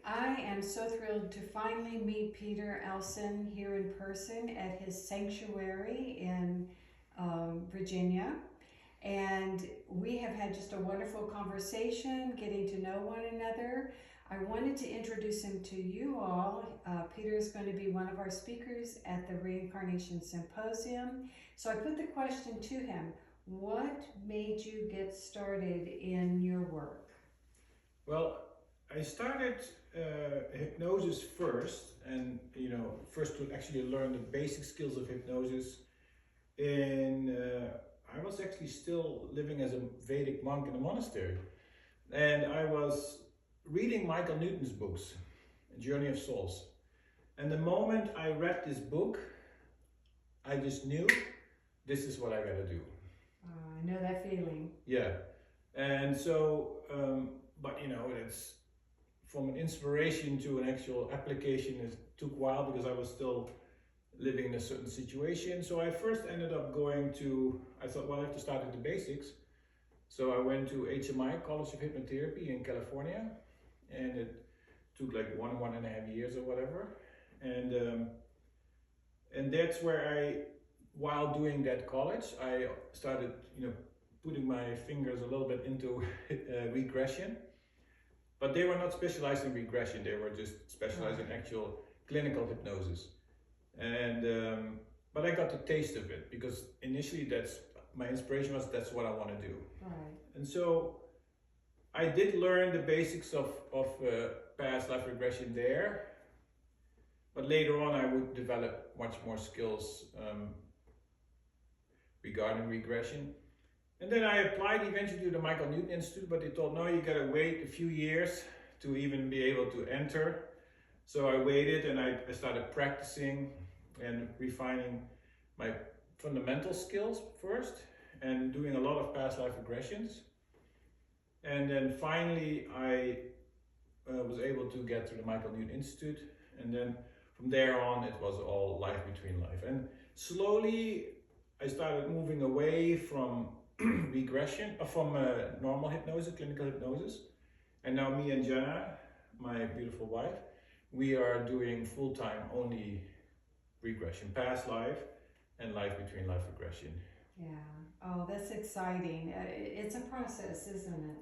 I am so thrilled to finally meet Pieter Elson here in person at his sanctuary in Virginia. And we have had just a wonderful conversation, getting to know one another. I wanted to introduce him to you all. Pieter is going to be one of our speakers at the Reincarnation Symposium. So I put the question to him, what made you get started in your work? Well, I started hypnosis first, and first to actually learn the basic skills of hypnosis. I was actually still living as a Vedic monk in a monastery, and I was reading Michael Newton's books, Journey of Souls. And the moment I read this book, I just knew this is what I gotta do. I know that feeling. Yeah, and so, but it's from an inspiration to an actual application. It took a while because I was still living in a certain situation. So I first ended up I thought, well, I have to start at the basics. So I went to HMI, College of Hypnotherapy in California, and it took like 1.5 years or whatever. And that's where while doing that college, I started, putting my fingers a little bit into regression. But they were not specialized in regression, they were just specialized in actual clinical hypnosis. And but I got the taste of it because initially my inspiration was that's what I want to do. Right. And so I did learn the basics of past life regression there, but later on I would develop much more skills regarding regression. And then I applied eventually to the Michael Newton Institute, but they told, no, you gotta wait a few years to even be able to enter. So I waited and I started practicing and refining my fundamental skills first and doing a lot of past life regressions. And then finally I was able to get to the Michael Newton Institute, and then from there on it was all life between life. And slowly I started moving away from regression, from normal hypnosis, clinical hypnosis. And now me and Jenna, my beautiful wife, we are doing full-time only regression, past life and life between life regression. Yeah. Oh, that's exciting. It's a process, isn't it?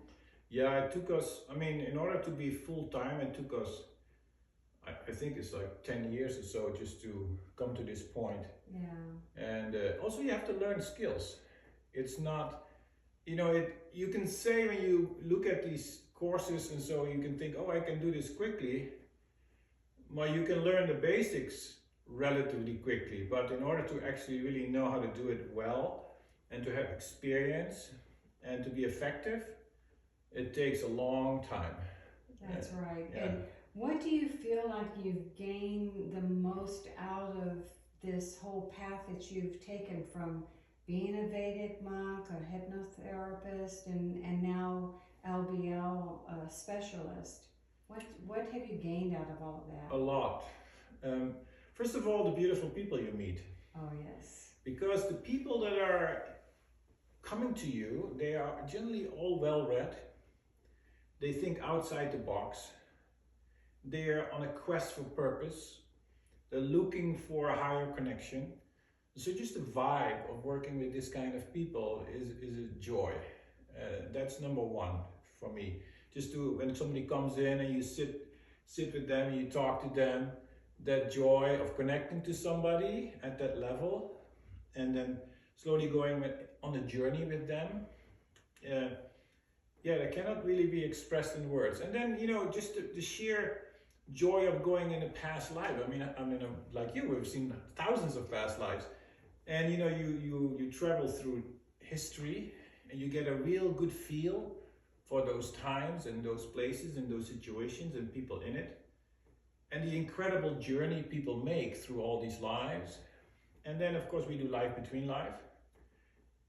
Yeah, it took us, in order to be full-time, it took us, I think it's like 10 years or so just to come to this point. Yeah. And also you have to learn skills. It's not, you can say when you look at these courses and so you can think, oh, I can do this quickly. Well, you can learn the basics relatively quickly, but in order to actually really know how to do it well and to have experience and to be effective, it takes a long time. That's right. Yeah. And what do you feel like you've gained the most out of this whole path that you've taken from being a Vedic monk, a hypnotherapist, and now LBL specialist? What have you gained out of all of that? A lot. First of all, the beautiful people you meet. Oh, yes. Because the people that are coming to you, they are generally all well read. They think outside the box. They're on a quest for purpose. They're looking for a higher connection. So just the vibe of working with this kind of people is a joy. That's number one for me. Just when somebody comes in and you sit with them and you talk to them, that joy of connecting to somebody at that level and then slowly going on a journey with them. That cannot really be expressed in words. And then, just the sheer joy of going in a past life. Like you, we've seen thousands of past lives. And you travel through history and you get a real good feel for those times and those places and those situations and people in it. And the incredible journey people make through all these lives. And then of course we do life between life.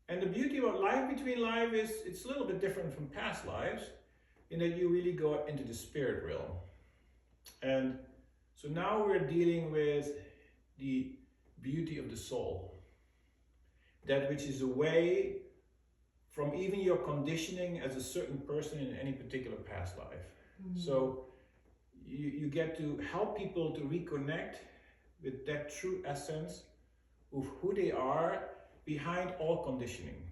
And the beauty about life between life is it's a little bit different from past lives in that you really go into the spirit realm. And so now we're dealing with the beauty of the soul. That which is away from even your conditioning as a certain person in any particular past life. Mm-hmm. So you get to help people to reconnect with that true essence of who they are behind all conditioning.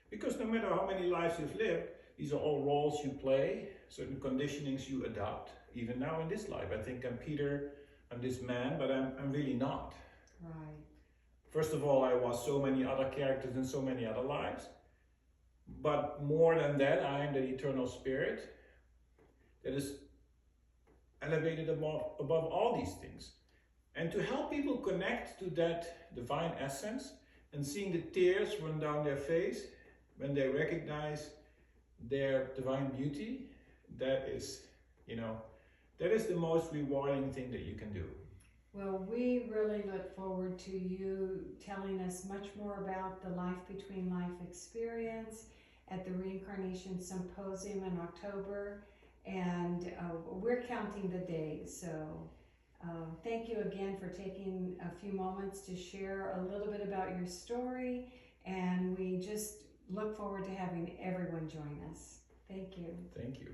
Because no matter how many lives you've lived, these are all roles you play, certain conditionings you adopt. Even now in this life, I think I'm Peter, I'm this man, but I'm really not. Right. First of all, I was so many other characters in so many other lives. But more than that, I am the eternal spirit that is elevated above all these things. And to help people connect to that divine essence and seeing the tears run down their face when they recognize their divine beauty, that is, that is the most rewarding thing that you can do. Well, we really look forward to you telling us much more about the life between life experience at the Reincarnation Symposium in October, and we're counting the days. So thank you again for taking a few moments to share a little bit about your story, and we just look forward to having everyone join us. Thank you. Thank you.